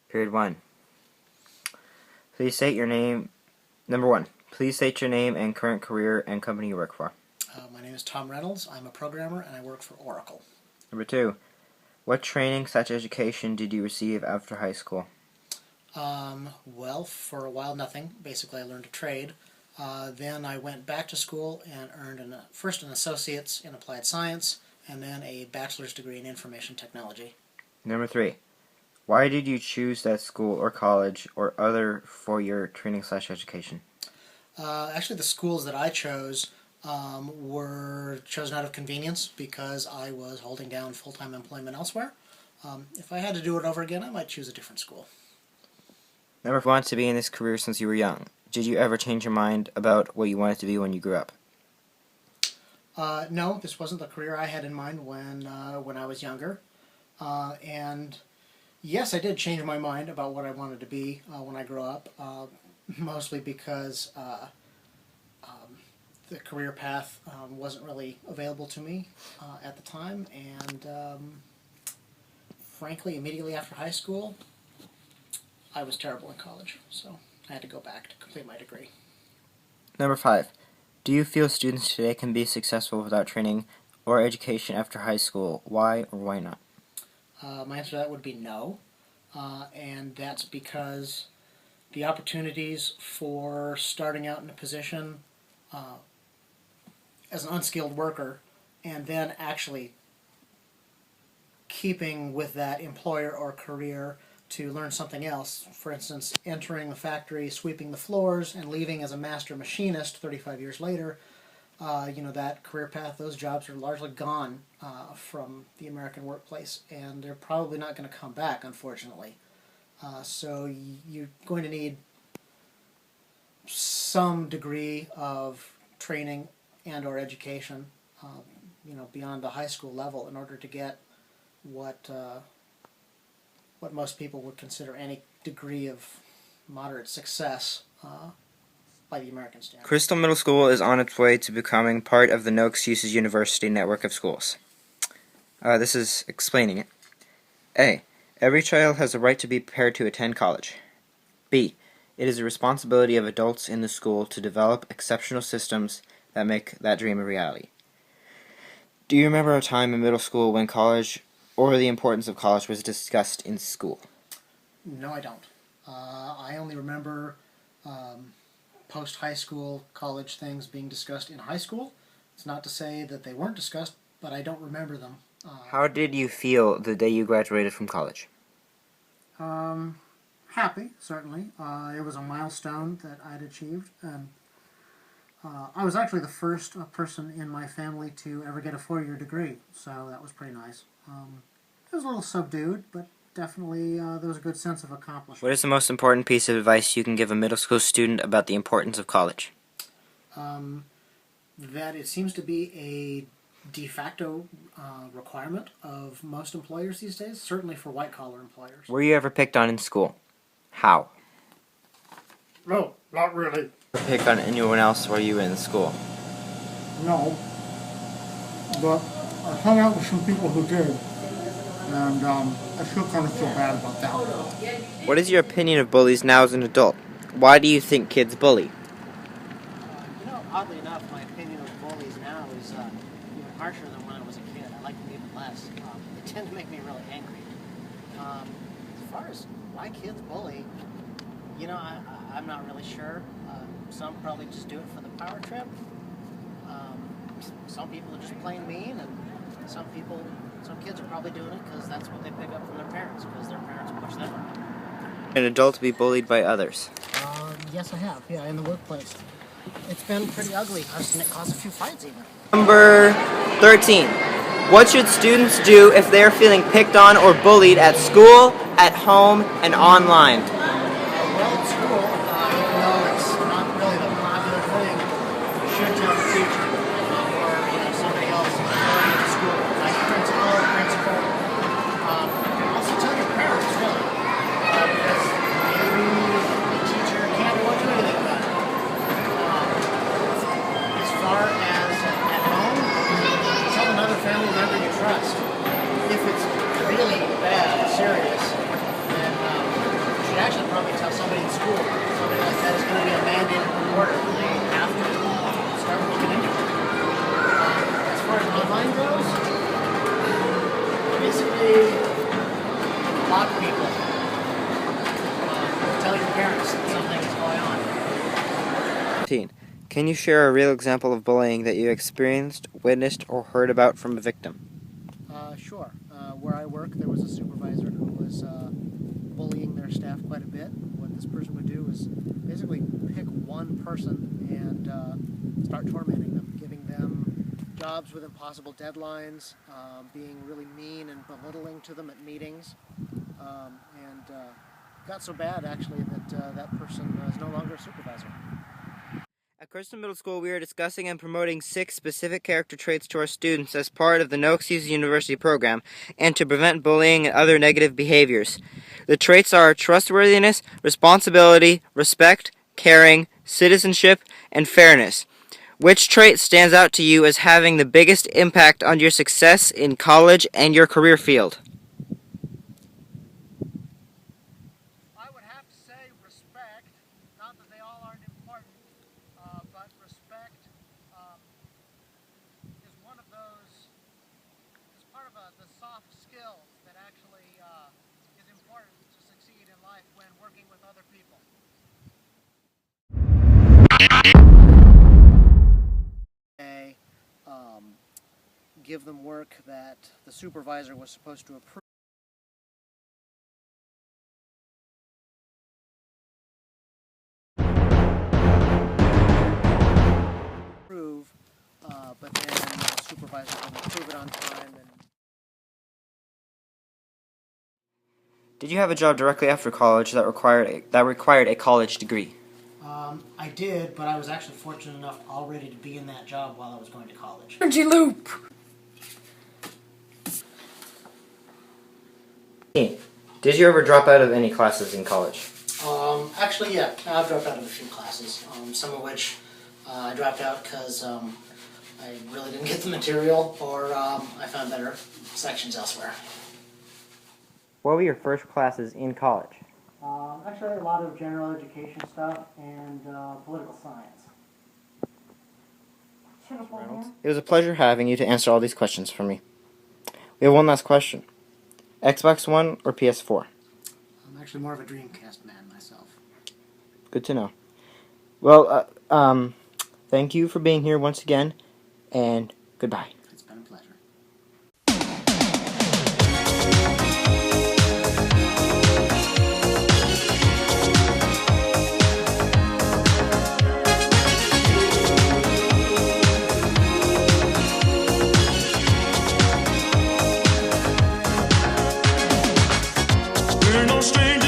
Period 1. Please state your name. Number 1. Please state your name and current career and company you work for. My name is Tom Reynolds. I'm a programmer and I work for Oracle. Number 2. What training/education did you receive after high school? Well, for a while nothing. Basically I learned a trade. Then I went back to school and earned first an associate's in applied science and then a bachelor's degree in information technology. Number 3. Why did you choose that school or college or other for your training/education? Actually, the schools that I chose were chosen out of convenience because I was holding down full-time employment elsewhere. If I had to do it over again, I might choose a different school. Number 4. You wanted to be in this career since you were young. Did you ever change your mind about what you wanted to be when you grew up? No, this wasn't the career I had in mind when I was younger. And yes, I did change my mind about what I wanted to be when I grew up, mostly because the career path wasn't really available to me at the time, and frankly, immediately after high school, I was terrible in college, so I had to go back to complete my degree. Number 5. Do you feel students today can be successful without training or education after high school? Why or why not? My answer to that would be no, and that's because the opportunities for starting out in a position as an unskilled worker and then actually keeping with that employer or career to learn something else, for instance, entering the factory, sweeping the floors, and leaving as a master machinist 35 years later, that career path, those jobs are largely gone from the American workplace, and they're probably not going to come back, unfortunately. So you're going to need some degree of training and or education, beyond the high school level in order to get what most people would consider any degree of moderate success by the American standard. Crystal Middle School is on its way to becoming part of the No Excuses University network of schools. This is explaining it. A. Every child has a right to be prepared to attend college. B. It is the responsibility of adults in the school to develop exceptional systems that make that dream a reality. Do you remember a time in middle school when college or the importance of college was discussed in school? No, I don't. I only remember post-high school college things being discussed in high school. It's not to say that they weren't discussed, but I don't remember them. How did you feel the day you graduated from college? Happy, certainly. It was a milestone that I'd achieved, and I was actually the first person in my family to ever get a 4-year degree, so that was pretty nice. It was a little subdued, but definitely there was a good sense of accomplishment. What is the most important piece of advice you can give a middle school student about the importance of college? That it seems to be a de facto requirement of most employers these days, certainly for white-collar employers. Were you ever picked on in school? How? No, not really. Pick on anyone else while you were in school? No, but I hung out with some people who did, and I still kind of feel bad about that. What is your opinion of bullies now as an adult? Why do you think kids bully? Oddly enough, my opinion of bullies now is even harsher than when I was a kid. I like them even less. They tend to make me really angry. As far as why kids bully, I'm not really sure. Some probably just do it for the power trip. Some people are just plain mean, and some kids are probably doing it because that's what they pick up from their parents, because their parents push them around. An adult be bullied by others? Yes, I have. Yeah, in the workplace. It's been pretty ugly. I've seen it cause a few fights even. Number 13. What should students do if they're feeling picked on or bullied at school, at home, and online? Well, at school, even though it's not really the popular thing, you should tell the teacher or somebody else employee at the school, like principal. Also tell your parents, really, because maybe the teacher can't or won't do anything about it. As far as at home, tell another family member you trust. If it's really bad and serious, then lock people. Tell your parents that something is going on. 15. Can you share a real example of bullying that you experienced, witnessed, or heard about from a victim? Sure. Where I work, there was a supervisor who was bullying their staff quite a bit. What this person would do is basically pick one person and start tormenting them, giving them jobs with impossible deadlines, being really mean and belittling to them at meetings, and got so bad actually that that person is no longer a supervisor. At Kristen Middle School, we are discussing and promoting 6 specific character traits to our students as part of the No Excuses University program and to prevent bullying and other negative behaviors. The traits are trustworthiness, responsibility, respect, caring, citizenship, and fairness. Which trait stands out to you as having the biggest impact on your success in college and your career field? I would have to say respect. Not that they all aren't important, but respect is one of those, is part of the soft skills that actually is important to succeed in life when working with other people. Give them work that the supervisor was supposed to approve. But then the supervisor didn't approve it on time. Did you have a job directly after college that required a college degree? I did, but I was actually fortunate enough already to be in that job while I was going to college. Energy loop! Did you ever drop out of any classes in college? Actually, yeah, I've dropped out of a few classes, some of which I dropped out because I really didn't get the material, or I found better sections elsewhere. What were your first classes in college? Actually, a lot of general education stuff and political science. It was a pleasure having you to answer all these questions for me. We have one last question. Xbox One or PS4? I'm actually more of a Dreamcast man myself. Good to know. Well, thank you for being here once again, and goodbye. It's been a pleasure. We're no strangers.